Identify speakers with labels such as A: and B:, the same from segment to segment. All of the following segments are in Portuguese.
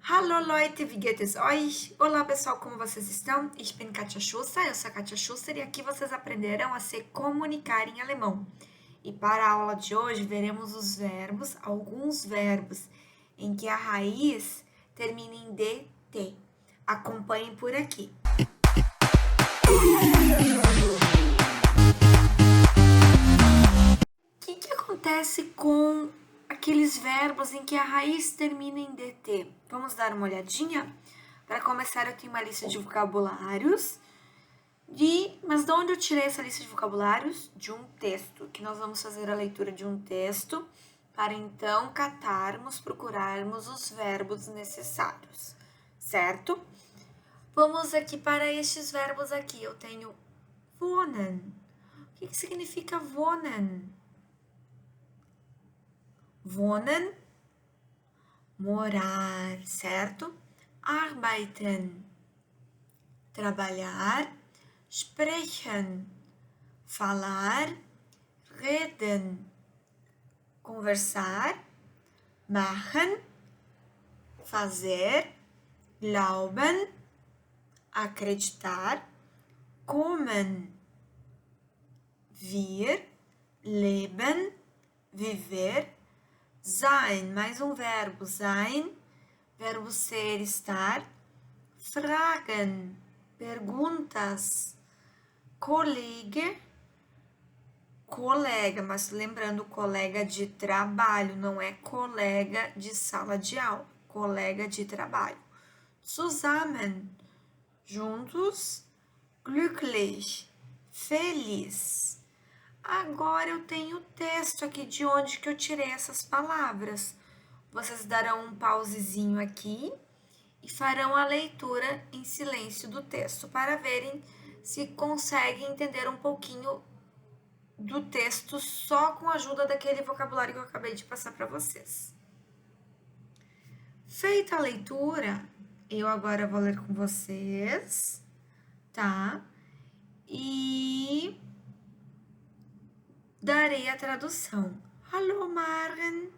A: Hallo Leute, wie geht es euch? Olá pessoal, como vocês estão? Ich bin Katja Schuster, eu sou a Katja Schuster e aqui vocês aprenderão a se comunicar em alemão. E para a aula de hoje veremos os verbos, alguns verbos em que a raiz termina em DT. Acompanhem por aqui. O que acontece com aqueles verbos em que a raiz termina em DT? Vamos dar uma olhadinha? Para começar, eu tenho uma lista de vocabulários. Mas de onde eu tirei essa lista de vocabulários? De um texto, que nós vamos fazer a leitura de um texto para então procurarmos os verbos necessários, certo? Vamos aqui para estes verbos aqui. Eu tenho wohnen. O que significa wohnen? Wohnen, morar, certo? Arbeiten, trabalhar. Sprechen, falar. Reden, conversar. Machen, fazer. Glauben, acreditar. Kommen, vir. Leben, viver. Sein, mais um verbo, sein, verbo ser, estar. Fragen, perguntas. Kollege, colega, mas lembrando, colega de trabalho, não é colega de sala de aula, colega de trabalho. Zusammen, juntos. Glücklich, feliz. Agora eu tenho o texto aqui de onde que eu tirei essas palavras. Vocês darão um pausezinho aqui e farão a leitura em silêncio do texto para verem se conseguem entender um pouquinho do texto só com a ajuda daquele vocabulário que eu acabei de passar para vocês. Feita a leitura, eu agora vou ler com vocês, tá? E darei a tradução. Hallo Maren.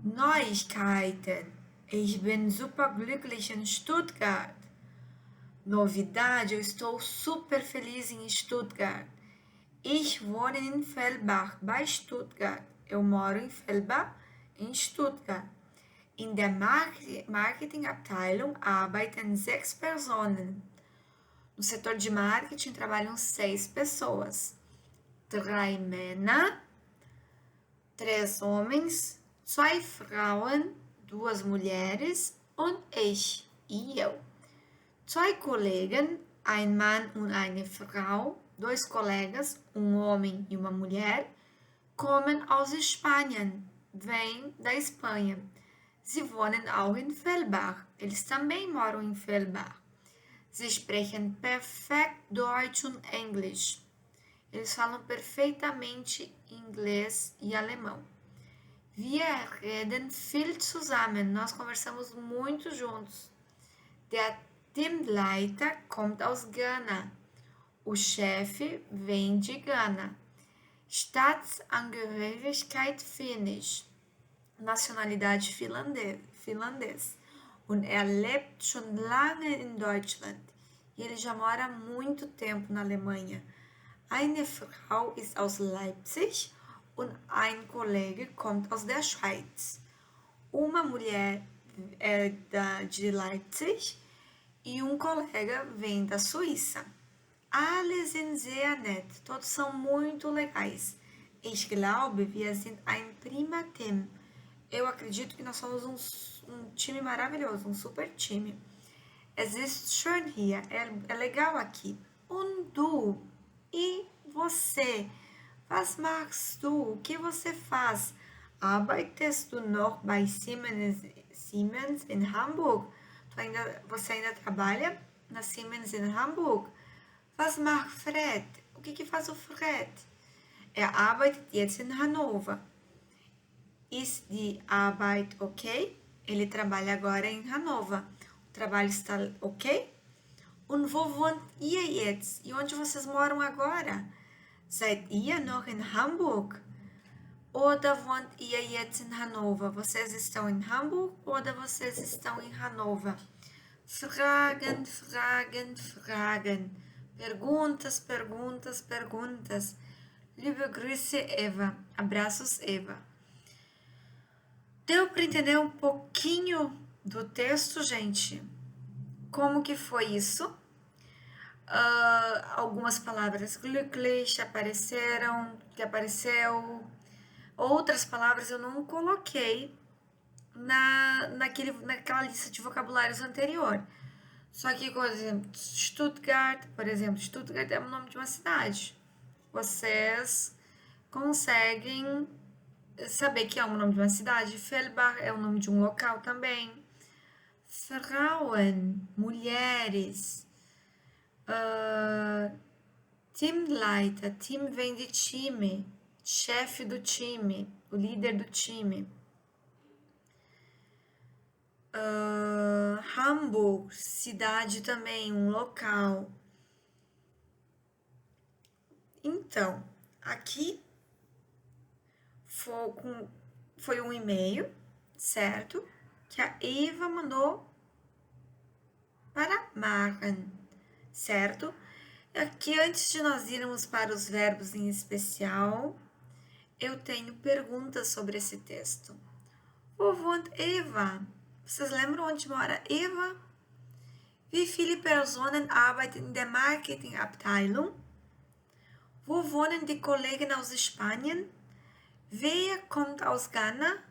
A: Neuigkeiten. Ich bin superglücklich in Stuttgart. Novidade, eu estou super feliz em Stuttgart. Ich wohne in Fellbach, bei Stuttgart. Eu moro em Fellbach, em Stuttgart. In der Marketingabteilung arbeiten 6 Personen. No setor de marketing trabalham 6 pessoas. 3 Männer, 3 homens, 2 Frauen, 2 mulheres und ich, e eu. 2 Kollegen, ein Mann und eine Frau, 2 colegas, um homem e uma mulher, kommen aus Spanien, vêm da Espanha. Sie wohnen auch in Fellbach, eles também moram em Fellbach. Sie sprechen perfekt Deutsch und Englisch. Eles falam perfeitamente inglês e alemão. Wir reden viel zusammen. Nós conversamos muito juntos. Der Teamleiter kommt aus Ghana. O chefe vem de Gana. Staatsangehörigkeit Finnisch. Nacionalidade finlandês. Und lebt schon lange in Deutschland. E ele já mora há muito tempo na Alemanha. Eine Frau ist aus Leipzig und ein Kollege kommt aus der Schweiz. Uma mulher é de Leipzig e um colega vem da Suíça. Alle sind sehr nett. Todos são muito legais. Ich glaube, wir sind ein prima Team. Eu acredito que nós somos um time maravilhoso, um super time. Es ist schön hier. É legal aqui. Und du? E você? Was machst du? O que você faz? Arbeitest du noch bei Siemens in Hamburg? Você ainda trabalha na Siemens in Hamburg? Was macht Fred? O que faz o Fred? Arbeitet jetzt in Hannover. Ist die Arbeit okay? Ele trabalha agora em Hannover. O trabalho está ok? Und wo wohnt ihr jetzt? E onde vocês moram agora? Seid ihr noch in Hamburg? Oder wohnt ihr jetzt in Hannover? Vocês estão em Hamburg oder vocês estão em Hannover? Fragen, fragen, fragen. Perguntas, perguntas, perguntas. Liebe Grüße, Eva. Abraços, Eva. Deu para entender um pouquinho do texto, gente? Como que foi isso? Algumas palavras glücklich apareceram, que apareceu. Outras palavras eu não coloquei naquela lista de vocabulários anterior. Só que, por exemplo, Stuttgart é o nome de uma cidade. Vocês conseguem saber que é o nome de uma cidade. Fellbach é o nome de um local também. Frauen, mulheres. Teamleiter, Team vem de time, chefe do time, o líder do time. Hamburg, cidade também, um local. Então, aqui foi um e-mail, certo? Que a Eva mandou para Maren, certo? Aqui, antes de nós irmos para os verbos em especial, eu tenho perguntas sobre esse texto. Wo wohnt Eva? Vocês lembram onde mora Eva? Wie viele Personen arbeiten in der Marketingabteilung? Wo wohnen die Kollegen aus Spanien? Wer kommt aus Ghana?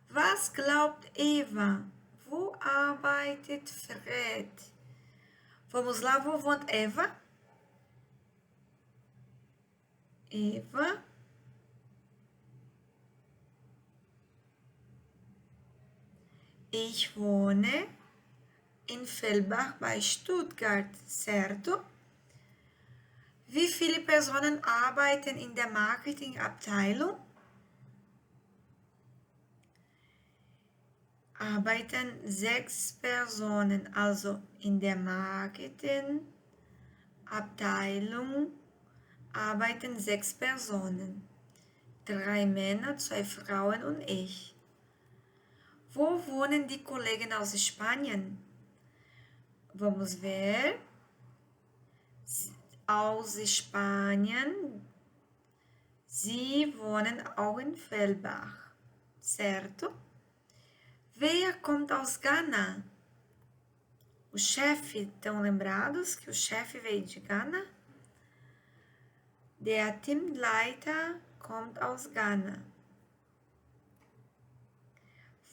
A: Was glaubt Eva? Wo arbeitet Fred? Vamos lá, wo wohnt Eva? Eva. Ich wohne in Fellbach bei Stuttgart, certo? Wie viele Personen arbeiten in der Marketingabteilung? Arbeiten 6 Personen, also in der Marketingabteilung arbeiten 6 Personen. 3 Männer, 2 Frauen und ich. Wo wohnen die Kollegen aus Spanien? Vamos ver. Aus Spanien. Sie wohnen auch in Fellbach, certo? Wer kommt aus Ghana? O chefe, estão lembrados que o chefe veio de Ghana? Der Teamleiter kommt aus Ghana.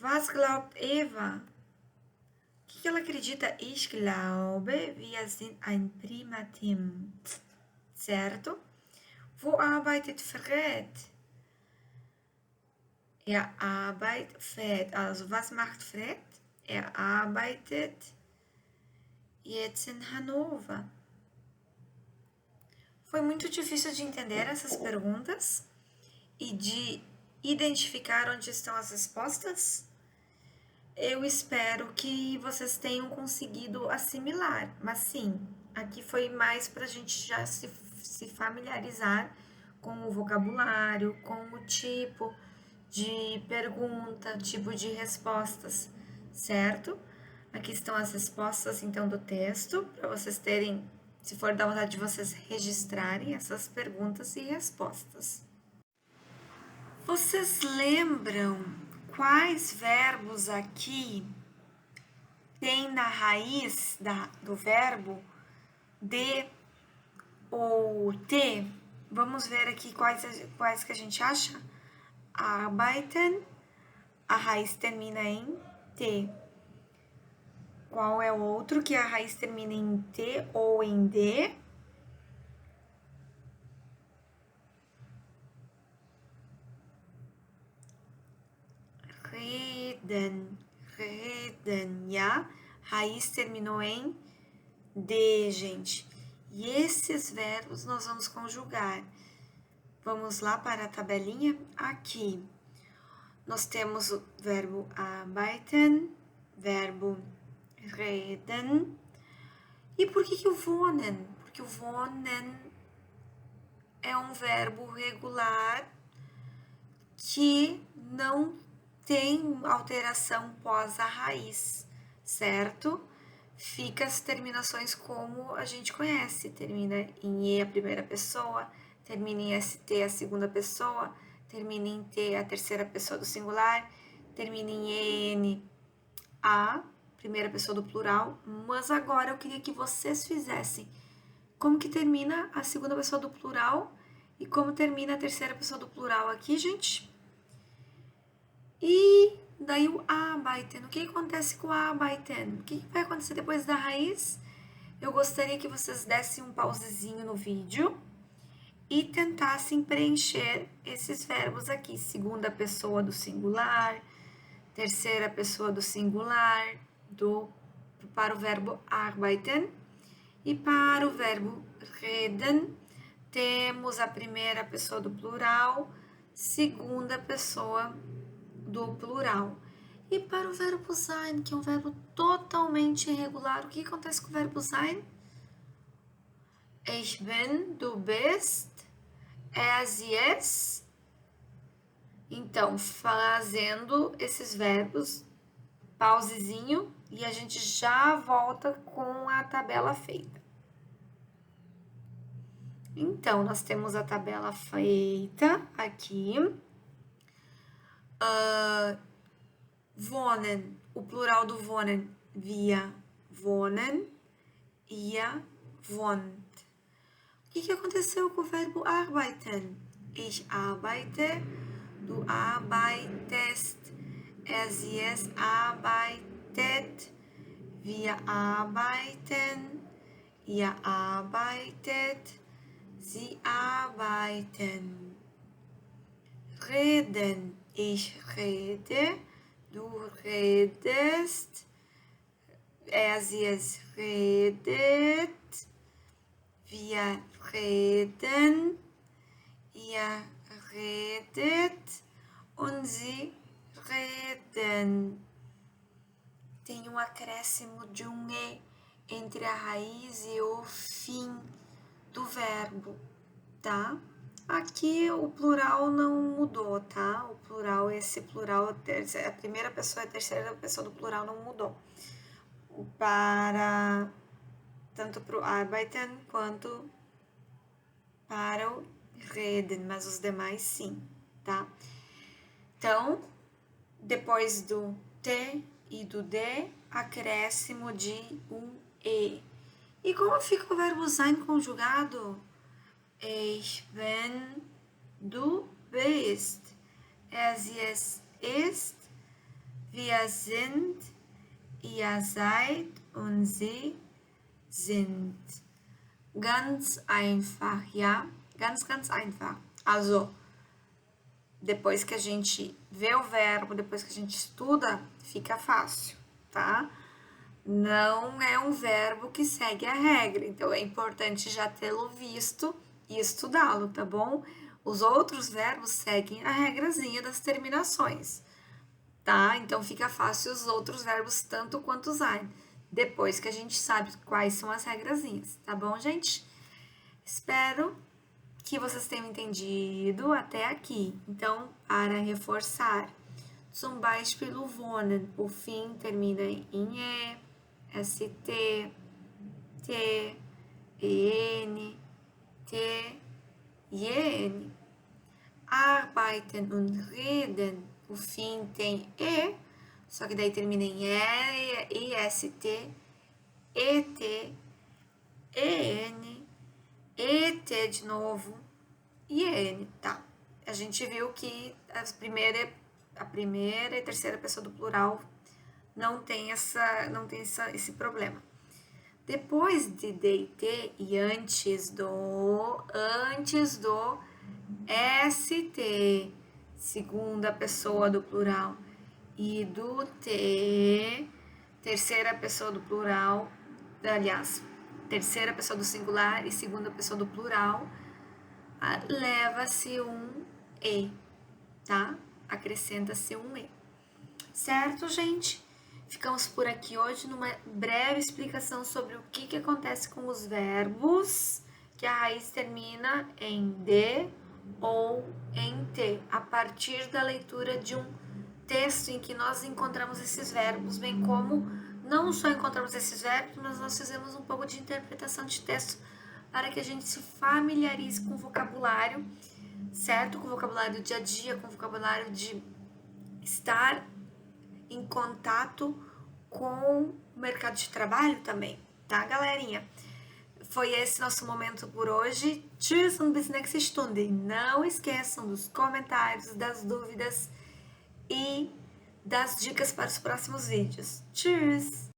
A: Was glaubt Eva? O que ela acredita? Ich glaube, wir sind ein prima Team. Certo? Wo arbeitet Fred? Fred. Also, was macht Fred? Er arbeitet jetzt in Hannover. Foi muito difícil de entender essas perguntas e de identificar onde estão as respostas? Eu espero que vocês tenham conseguido assimilar, mas sim, aqui foi mais para a gente já se familiarizar com o vocabulário, com o tipo de pergunta, tipo de respostas, certo? Aqui estão as respostas, então, do texto, para vocês terem, se for da vontade de vocês registrarem essas perguntas e respostas. Vocês lembram quais verbos aqui tem na raiz do verbo de ou te? Vamos ver aqui quais que a gente acha. Arbeiten, a raiz termina em te. Qual é o outro que a raiz termina em te ou em de? Reden, ja? Raiz terminou em de, gente. E esses verbos nós vamos conjugar. Vamos lá para a tabelinha? Aqui, nós temos o verbo arbeiten, verbo reden. E por que o wohnen? Porque o wohnen é um verbo regular que não tem alteração pós a raiz, certo? Fica as terminações como a gente conhece, termina em E a primeira pessoa, termina em ST a segunda pessoa, termina em T a terceira pessoa do singular, termina em EN a primeira pessoa do plural, mas agora eu queria que vocês fizessem como que termina a segunda pessoa do plural e como termina a terceira pessoa do plural aqui, gente. E daí o arbeiten. O que acontece com o arbeiten? O que vai acontecer depois da raiz? Eu gostaria que vocês dessem um pausezinho no vídeo e tentassem preencher esses verbos aqui. Segunda pessoa do singular, terceira pessoa do singular, para o verbo arbeiten. E para o verbo reden, temos a primeira pessoa do plural, segunda pessoa do plural. E para o verbo sein, que é um verbo totalmente irregular, o que acontece com o verbo sein? Ich bin, du bist, sie, es. Então, fazendo esses verbos, pausezinho, e a gente já volta com a tabela feita. Então, nós temos a tabela feita aqui. Wohnen, o plural do wohnen, wir wohnen, ihr wohnt. O que aconteceu com o verbo arbeiten? Ich arbeite, du arbeitest, sie, es arbeitet, wir arbeiten, ihr arbeitet, sie arbeiten. Reden, ich rede, du redest, sie, es redet, wir reden, ihr redet und sie reden. Tem um acréscimo de um E entre a raiz e o fim do verbo, tá? Aqui o plural não mudou, tá? O plural, esse plural, a primeira pessoa e a terceira pessoa do plural não mudou. Para tanto para o arbeiten quanto para o reden, mas os demais sim, tá? Então, depois do T e do D, acréscimo de um E. E como fica o verbo sein conjugado? Ich bin, du bist, sie, es ist, wir sind, ihr seid und sie sind. Ganz einfach, ja? Ganz einfach. Also, depois que a gente vê o verbo, depois que a gente estuda, fica fácil, tá? Não é um verbo que segue a regra, então é importante já tê-lo visto e estudá-lo, tá bom? Os outros verbos seguem a regrazinha das terminações, tá? Então fica fácil os outros verbos tanto quanto os sein, depois que a gente sabe quais são as regrazinhas, tá bom, gente? Espero que vocês tenham entendido até aqui. Então, para reforçar, zum Beispiel o wohnen, o fim termina em E, ST, T, EN, T e EN. Arbeiten und reden, o fim tem E, só que daí termina em E, EST, ET, EN, ET de novo e EN, tá? A gente viu que a primeira e terceira pessoa do plural não tem esse problema. Depois de D e T e antes do ST, segunda pessoa do plural, e do T, terceira pessoa do plural, aliás, terceira pessoa do singular e segunda pessoa do plural, leva-se um E, tá? Acrescenta-se um E. Certo, gente? Ficamos por aqui hoje numa breve explicação sobre o que acontece com os verbos, que a raiz termina em D ou em T, a partir da leitura de um texto em que nós encontramos esses verbos, bem como não só encontramos esses verbos, mas nós fizemos um pouco de interpretação de texto para que a gente se familiarize com o vocabulário, certo? Com o vocabulário do dia a dia, com o vocabulário de estar em contato com o mercado de trabalho também, tá, galerinha? Foi esse nosso momento por hoje. Tschüss und bis nächste Stunde. Não esqueçam dos comentários, das dúvidas e das dicas para os próximos vídeos. Tschüss!